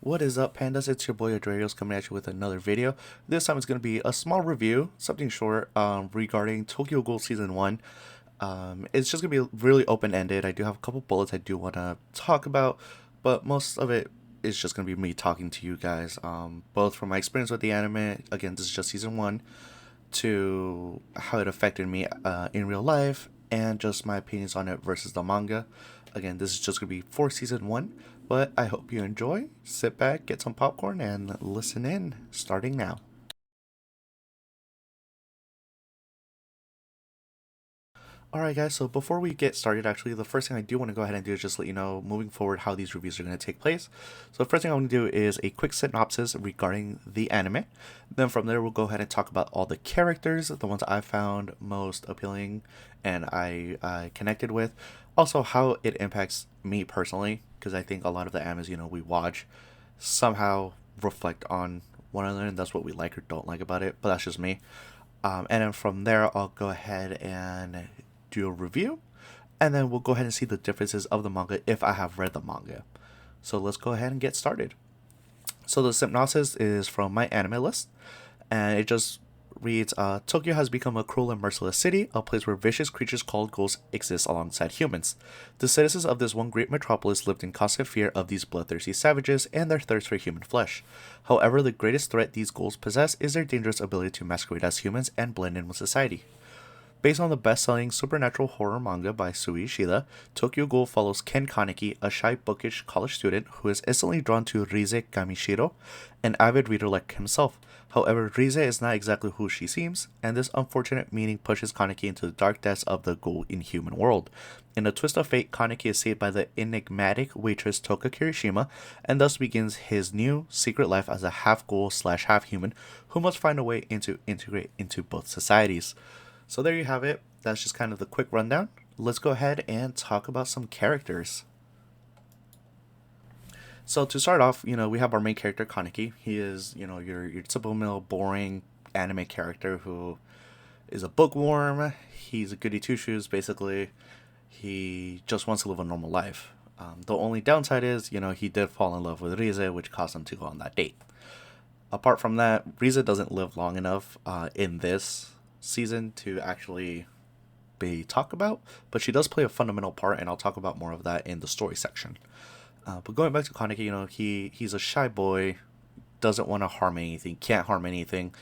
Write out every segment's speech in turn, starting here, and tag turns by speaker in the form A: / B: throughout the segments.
A: What is up, pandas? It's your boy Adreos coming at you with another video. This time it's going to be a small review, something short, regarding Tokyo Ghoul Season 1. It's just going to be really open-ended. I do have a couple bullets I do want to talk about, but most of it is just going to be me talking to you guys, both from my experience with the anime. Again, this is just Season 1, to how it affected me in real life, and just my opinions on it versus the manga. Again, this is just going to be for Season 1, but I hope you enjoy. Sit back, get some popcorn, and listen in, starting now. Alright guys, so before we get started, actually, the first thing I do want to go ahead and do is just let you know, moving forward, how these reviews are going to take place. So the first thing I want to do is a quick synopsis regarding the anime. Then from there, we'll go ahead and talk about all the characters, the ones I found most appealing and I connected with. Also, how it impacts me personally, because I think a lot of the animes, we watch somehow reflect on one another, and that's what we like or don't like about it, but that's just me. And then from there, I'll go ahead and do a review, and then we'll go ahead and see the differences of the manga if I have read the manga. So let's go ahead and get started. So the synopsis is from my anime list, and it just reads, Tokyo has become a cruel and merciless city, a place where vicious creatures called ghouls exist alongside humans. The citizens of this one great metropolis lived in constant fear of these bloodthirsty savages and their thirst for human flesh. However, the greatest threat these ghouls possess is their dangerous ability to masquerade as humans and blend in with society. Based on the best-selling supernatural horror manga by Sui Ishida, Tokyo Ghoul follows Ken Kaneki, a shy, bookish college student who is instantly drawn to Rize Kamishiro, an avid reader like himself. However, Rize is not exactly who she seems, and this unfortunate meeting pushes Kaneki into the dark depths of the ghoul inhuman world. In a twist of fate, Kaneki is saved by the enigmatic waitress Toka Kirishima, and thus begins his new secret life as a half-ghoul slash half-human who must find a way to integrate into both societies. So there you have it. That's just kind of the quick rundown. Let's go ahead and talk about some characters. So to start off, we have our main character, Kaneki. He is, your typical boring anime character who is a bookworm. He's a goody two-shoes, basically. He just wants to live a normal life. The only downside is, he did fall in love with Rize, which caused him to go on that date. Apart from that, Rize doesn't live long enough in this season to actually be talked about, but she does play a fundamental part, and I'll talk about more of that in the story section. But going back to Kaneki, he's a shy boy, doesn't want to harm anything, can't harm anything.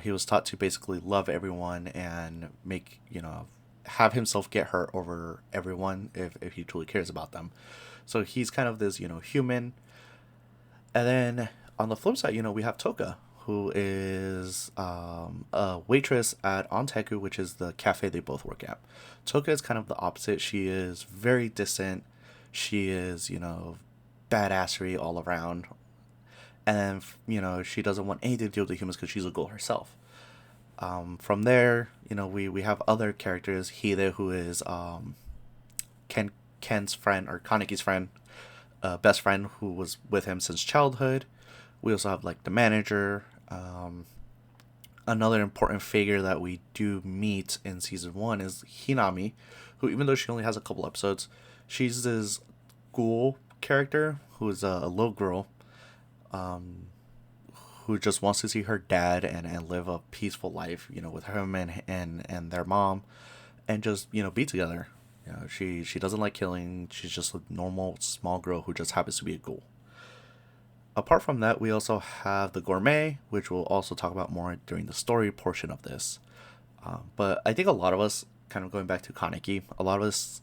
A: He was taught to basically love everyone and make, have himself get hurt over everyone if he truly cares about them. So he's kind of this, human. And then on the flip side, we have Toka, who is a waitress at Onteku, which is the cafe they both work at. Toka is kind of the opposite. She is very distant. She is, badassery all around. And, she doesn't want anything to do with the humans because she's a ghoul herself. From there, we have other characters. Hide, who is Ken's friend, or Kaneki's friend, best friend, who was with him since childhood. We also have, the manager. Another important figure that we do meet in season 1 is Hinami, who, even though she only has a couple episodes, she's this ghoul character who is a little girl, who just wants to see her dad and live a peaceful life, with him and their mom, and just, be together. She doesn't like killing. She's just a normal small girl who just happens to be a ghoul. Apart from that, we also have the gourmet, which we'll also talk about more during the story portion of this. But I think a lot of us, kind of going back to Kaneki, a lot of us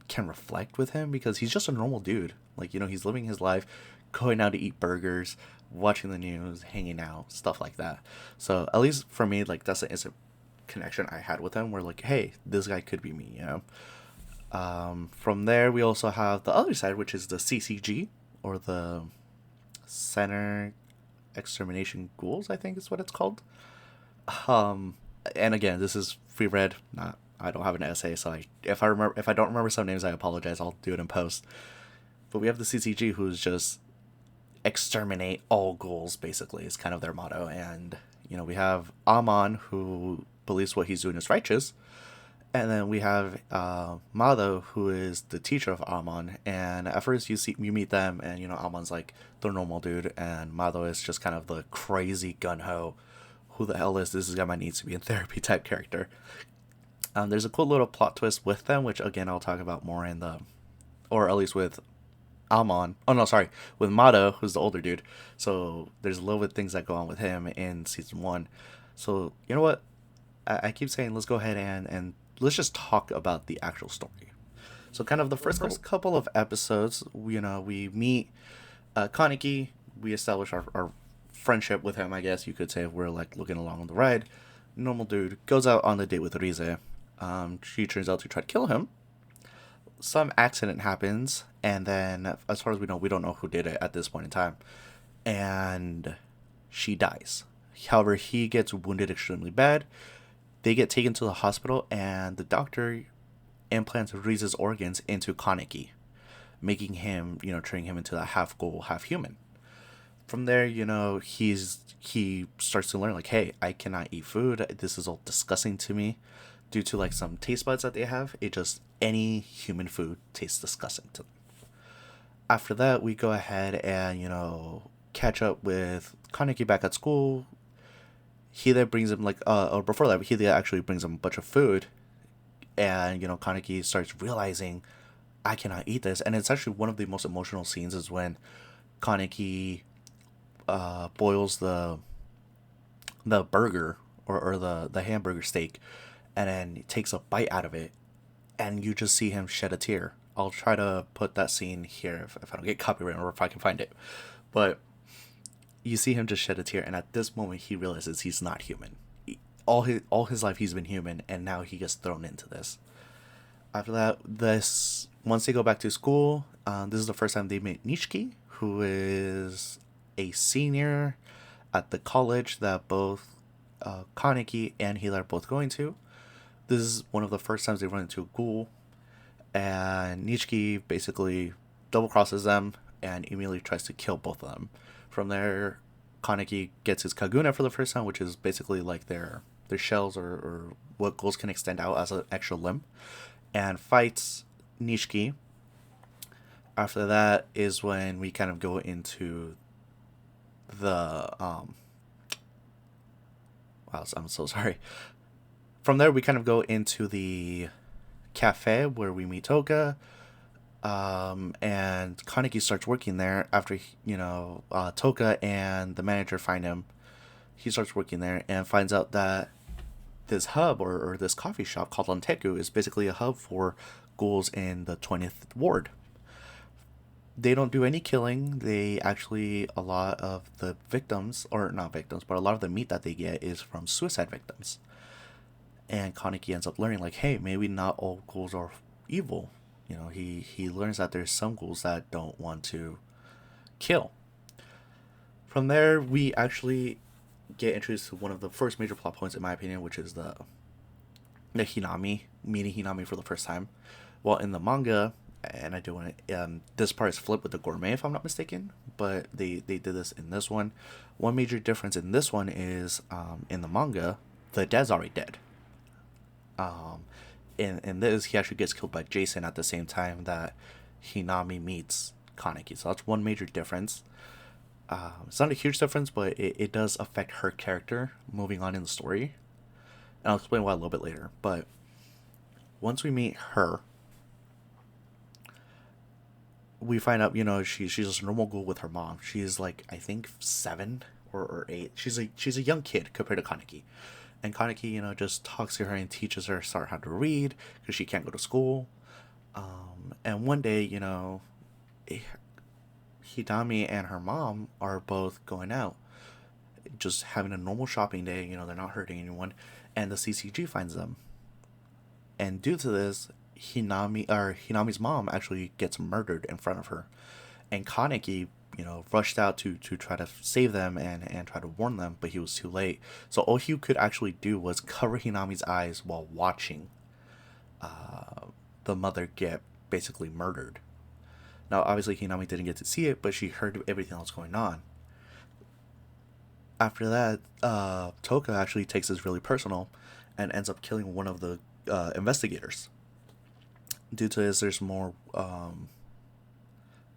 A: can reflect with him because he's just a normal dude. He's living his life, going out to eat burgers, watching the news, hanging out, stuff like that. So at least for me, that's an instant connection I had with him where, hey, this guy could be me, From there, we also have the other side, which is the CCG, or the Center Extermination Ghouls, I think is what it's called. And again, this is free read. Not, I don't have an essay, so if I don't remember some names, I apologize. I'll do it in post. But we have the CCG, who's just exterminate all ghouls. Basically, is kind of their motto. And we have Amon, who believes what he's doing is righteous, And then we have Mado, who is the teacher of Amon. And at first you meet them, and Amon's like the normal dude, and Mado is just kind of the crazy gun ho. Who the hell is this? This guy might needs to be in therapy type character. There's a cool little plot twist with them, which again I'll talk about more in the, or at least with Amon. Oh no, sorry, with Mado, who's the older dude. So there's a little bit of things that go on with him in season one. So you know what? I keep saying let's go ahead and let's just talk about the actual story. So kind of the first couple of episodes, we meet Kaneki. We establish our friendship with him, I guess you could say, if we're like looking along on the ride. Normal dude goes out on the date with Rize. She turns out to try to kill him. Some accident happens, and then as far as we don't know who did it at this point in time, and she dies. However, he gets wounded extremely bad. They get taken to the hospital, and the doctor implants Rize's organs into Kaneki, making him, turning him into a half ghoul, half human. From there, he starts to learn like, hey, I cannot eat food. This is all disgusting to me, due to like some taste buds that they have. It just any human food tastes disgusting to them. After that, we go ahead and catch up with Kaneki back at school. Hida brings him like or before that, Hida actually brings him a bunch of food, and Kaneki starts realizing I cannot eat this, and it's actually one of the most emotional scenes is when Kaneki boils the burger or the hamburger steak, and then takes a bite out of it, and you just see him shed a tear. I'll try to put that scene here if I don't get copyright or if I can find it, but you see him just shed a tear, and at this moment he realizes he's not human. All his life he's been human, and now he gets thrown into this. After that, once they go back to school, this is the first time they meet Nishiki, who is a senior at the college that both Kaneki and Hila are both going to. This is one of the first times they run into a ghoul, and Nishiki basically double crosses them and immediately tries to kill both of them. From there, Kaneki gets his Kaguna for the first time, which is basically like their shells or what ghouls can extend out as an extra limb, and fights Nishiki. After that is when we kind of go into the wow, I'm so sorry. From there, we kind of go into the cafe where we meet Toka, and Kaneki starts working there after Toka and the manager find him. He starts working there and finds out that this hub or this coffee shop called Lanteku is basically a hub for ghouls in the 20th ward. They don't do any killing. They actually, a lot of the victims, or not victims, but a lot of the meat that they get is from suicide victims. And Kaneki ends up learning like, hey, maybe not all ghouls are evil. He learns that there's some ghouls that don't want to kill. From there, we actually get introduced to one of the first major plot points, in my opinion, which is the Hinami, meeting Hinami for the first time. Well, in the manga, and I do want to, this part is flipped with the gourmet, if I'm not mistaken, but they did this in this one. One major difference in this one is, in the manga, the dad's already dead. In this, he actually gets killed by Jason at the same time that Hinami meets Kaneki. So that's one major difference. It's not a huge difference, but it does affect her character moving on in the story. And I'll explain why a little bit later. But once we meet her, we find out, she's just a normal ghoul with her mom. She's like, I think 7 or 8. She's a young kid compared to Kaneki. And Kaneki, just talks to her and teaches her start how to read because she can't go to school. And one day, Hidami and her mom are both going out, just having a normal shopping day. They're not hurting anyone, and the CCG finds them. And due to this, Hinami's mom actually gets murdered in front of her, and Kaneki, rushed out to try to save them and try to warn them, but he was too late. So all he could actually do was cover Hinami's eyes while watching the mother get basically murdered. Now, obviously, Hinami didn't get to see it, but she heard everything else going on. After that, Toka actually takes this really personal and ends up killing one of the investigators. Due to this, there's more, a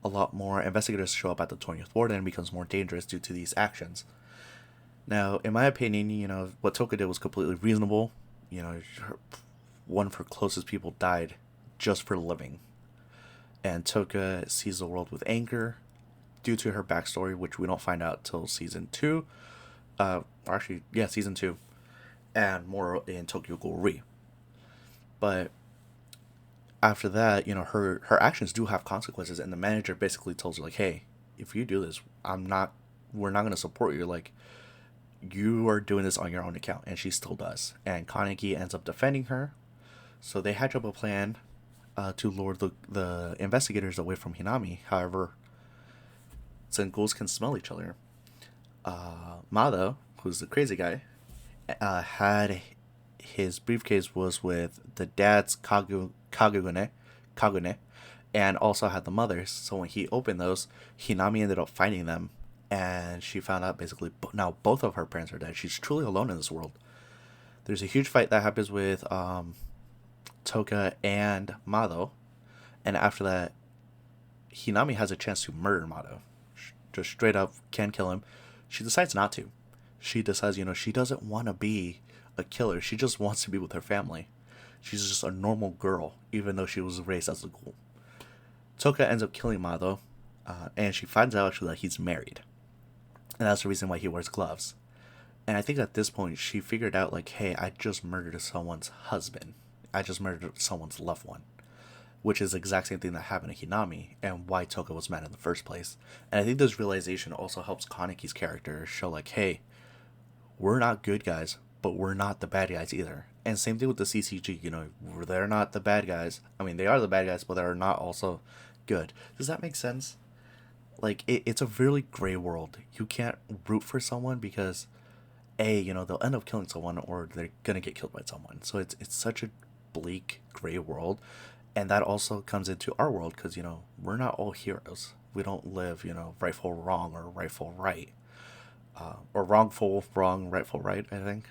A: lot more investigators show up at the 20th ward, and it becomes more dangerous due to these actions. Now, in my opinion, what Toka did was completely reasonable. One of her closest people died just for living. And Toka sees the world with anger due to her backstory, which we don't find out till season 2. Season 2. And more in Tokyo Ghoul Re. But after that, her actions do have consequences, and the manager basically tells her, like, hey, if you do this, we're not going to support you. Like, you are doing this on your own account. And she still does. And Kaneki ends up defending her. So they hatch up a plan to lure the investigators away from Hinami. However, since ghouls can smell each other, Mado, who's the crazy guy, had his briefcase was with the dad's Kagune, and also had the mother's. So when he opened those, Hinami ended up finding them, and she found out basically now both of her parents are dead. She's truly alone in this world. There's a huge fight that happens with Toka and Mado, and after that, Hinami has a chance to murder Mado. Just straight up can kill him. She decides not to. She decides, she doesn't want to be a killer. She just wants to be with her family. She's just a normal girl, even though she was raised as a ghoul. Toka ends up killing Mado, and she finds out actually that he's married. And that's the reason why he wears gloves. And I think at this point, she figured out, like, hey, I just murdered someone's husband. I just murdered someone's loved one. Which is the exact same thing that happened to Hinami, and why Toka was mad in the first place. And I think this realization also helps Kaneki's character show, like, hey, we're not good guys, but we're not the bad guys either. And same thing with the CCG, they're not the bad guys. I mean, they are the bad guys, but they're not also good. Does that make sense? Like, it's a really gray world. You can't root for someone because, they'll end up killing someone, or they're gonna get killed by someone. So it's such a bleak, gray world. And that also comes into our world because, we're not all heroes. We don't live, rightful wrong or rightful right. Or wrongful wrong, rightful right, I think.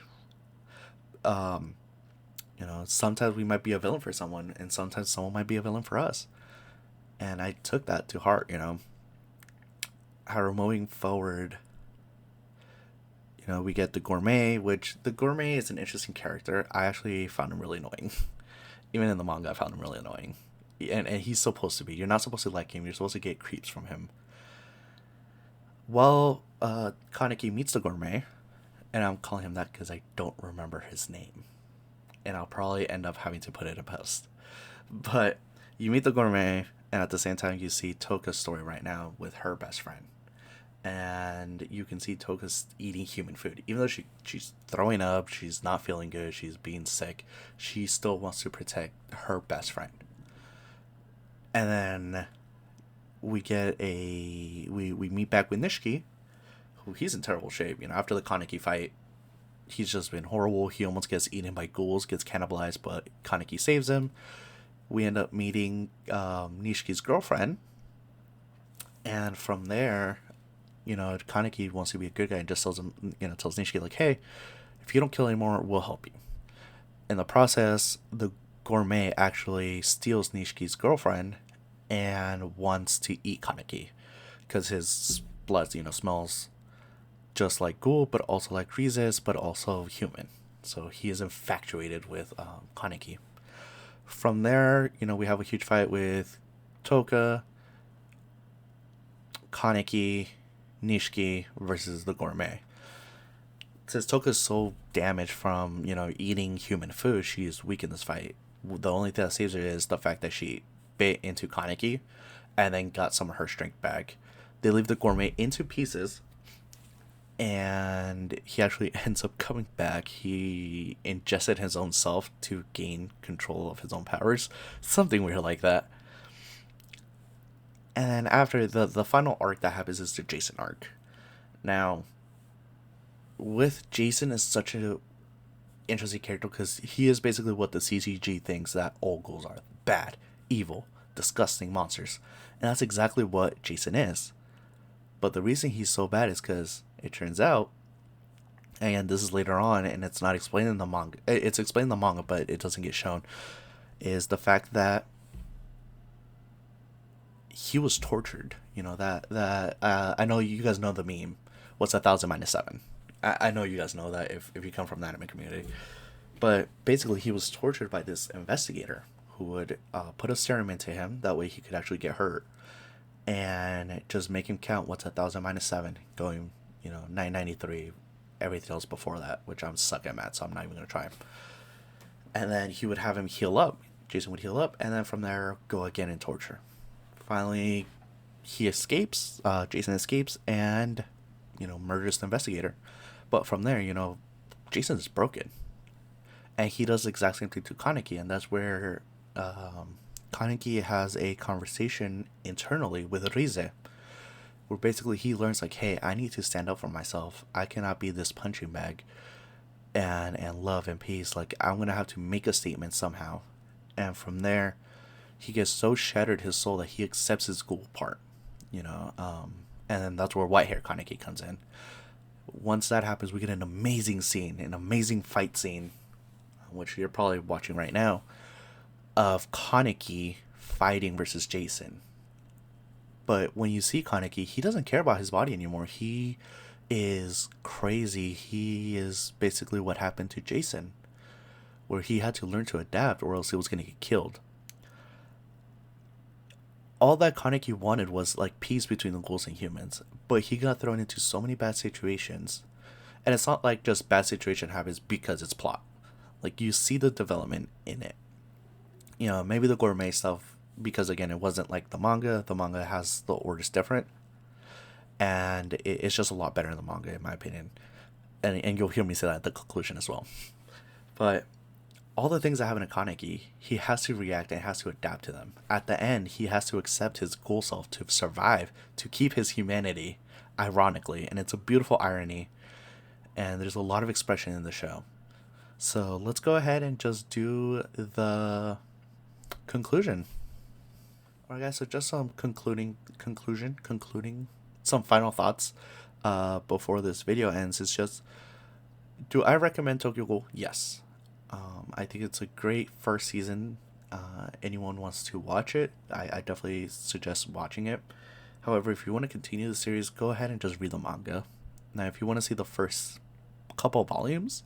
A: Sometimes we might be a villain for someone, and sometimes someone might be a villain for us. And I took that to heart, However, moving forward, we get the Gourmet, which the Gourmet is an interesting character. I actually found him really annoying. Even in the manga, I found him really annoying. And he's supposed to be. You're not supposed to like him. You're supposed to get creeps from him. Well, Kaneki meets the Gourmet, and I'm calling him that because I don't remember his name. And I'll probably end up having to put it in post. But you meet the Gourmet, and at the same time, you see Toka's story right now with her best friend. And you can see Toka's eating human food. Even though she's throwing up, she's not feeling good, she's being sick, she still wants to protect her best friend. And then we get we meet back with Nishiki, who he's in terrible shape. After the Kaneki fight, he's just been horrible. He almost gets eaten by ghouls, gets cannibalized, but Kaneki saves him. We end up meeting Nishiki's girlfriend. And from there, Kaneki wants to be a good guy and just tells him, tells Nishiki, like, hey, if you don't kill anymore, we'll help you. In the process, the Gourmet actually steals Nishiki's girlfriend and wants to eat Kaneki because his blood, smells just like Ghoul, but also like Rhizis, but also human. So he is infatuated with Kaneki. From there, we have a huge fight with Toka, Kaneki, Nishiki versus the Gourmet. Since Toka's so damaged from, eating human food, she is weak in this fight. The only thing that saves her is the fact that she bit into Kaneki and then got some of her strength back. They leave the Gourmet into pieces, and he actually ends up coming back. He ingested his own self to gain control of his own powers. Something weird like that. And then after the final arc that happens is the Jason arc. Now, with Jason is such a interesting character because he is basically what the CCG thinks that all ghouls are: bad, evil, disgusting monsters. And that's exactly what Jason is. But the reason he's so bad is because it turns out and this is later on, and it's not explained in the manga. It's explained in the manga, but it doesn't get shown. Is the fact that he was tortured. You know that I know you guys know the meme. What's 1,000 - 7? I know you guys know that if you come from the anime community. But basically, he was tortured by this investigator who would put a serum into him. That way, he could actually get hurt and just make him count what's 1,000 - 7, going 993, everything else before that, which I'm suck at math, so I'm not even gonna try. And then he would have him heal up. Jason would heal up, and then from there go again in torture. Finally, he escapes. Jason escapes and murders the investigator. But from there, Jason is broken, and he does the exact same thing to Kaneki, and that's where Kaneki has a conversation internally with Rize, where basically he learns like, hey, I need to stand up for myself. I cannot be this punching bag and love and peace. Like, I'm gonna have to make a statement somehow. And from there, he gets so shattered his soul that he accepts his ghoul part, and then that's where white hair Kaneki comes in. Once that happens, we get an amazing scene, an amazing fight scene, which you're probably watching right now, of Kaneki fighting versus Jason. But when you see Kaneki, he doesn't care about his body anymore. He is crazy. He is basically what happened to Jason, where he had to learn to adapt or else he was going to get killed. All that Kaneki wanted was like peace between the ghouls and humans, but he got thrown into so many bad situations. And it's not like just bad situation happens because it's plot. Like, you see the development in it. Maybe the gourmet stuff, because again, it wasn't like the manga. The manga has the orders different, and it's just a lot better in the manga, in my opinion. And you'll hear me say that at the conclusion as well. But all the things that happen to Kaneki, he has to react and has to adapt to them. At the end, he has to accept his ghoul self to survive, to keep his humanity, ironically. And it's a beautiful irony, and there's a lot of expression in the show. So let's go ahead and just do the conclusion. Alright guys, so just some concluding, some final thoughts before this video ends. It's just, do I recommend Tokyo Ghoul? Yes. I think it's a great first season. Anyone wants to watch it, I definitely suggest watching it. However, if you want to continue the series, go ahead and just read the manga. Now, if you want to see the first couple volumes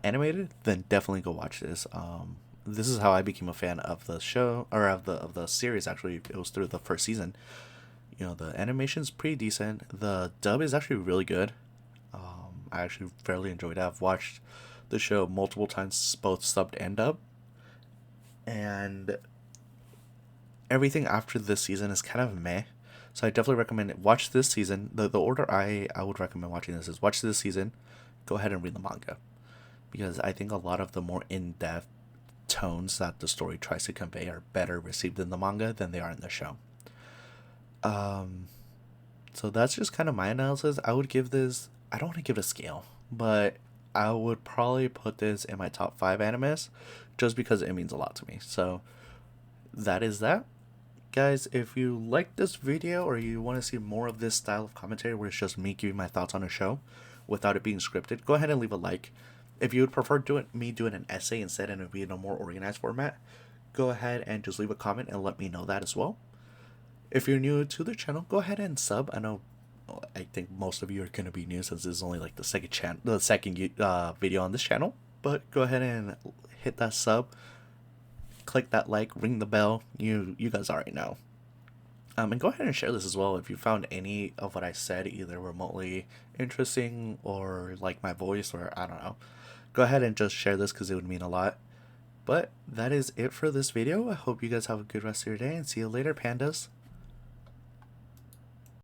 A: animated, then definitely go watch this. This is how I became a fan of the show, or of the series. Actually, it was through the first season. The animation's pretty decent. The dub is actually really good. I actually fairly enjoyed it. I've watched the show multiple times, both subbed and dubbed, and everything after this season is kind of meh. So I definitely recommend it. Watch this season. The order I would recommend watching this is watch this season, go ahead and read the manga, because I think a lot of the more in-depth tones that the story tries to convey are better received in the manga than they are in the show. So that's just kind of my analysis. I would give this, I don't want to give it a scale, but I would probably put this in my top 5 animes, just because it means a lot to me. So that is that. Guys, if you like this video, or you want to see more of this style of commentary where it's just me giving my thoughts on a show without it being scripted, go ahead and leave a like. If you would prefer me doing an essay instead and it be in a more organized format, go ahead and just leave a comment and let me know that as well. If you're new to the channel, go ahead and sub. I think most of you are going to be new, since this is only like the second video on this channel. But go ahead and hit that sub, click that like, ring the bell. You guys already know. And go ahead and share this as well if you found any of what I said either remotely interesting, or like my voice, or I don't know. Go ahead and just share this, because it would mean a lot. But that is it for this video. I hope you guys have a good rest of your day, and see you later, pandas.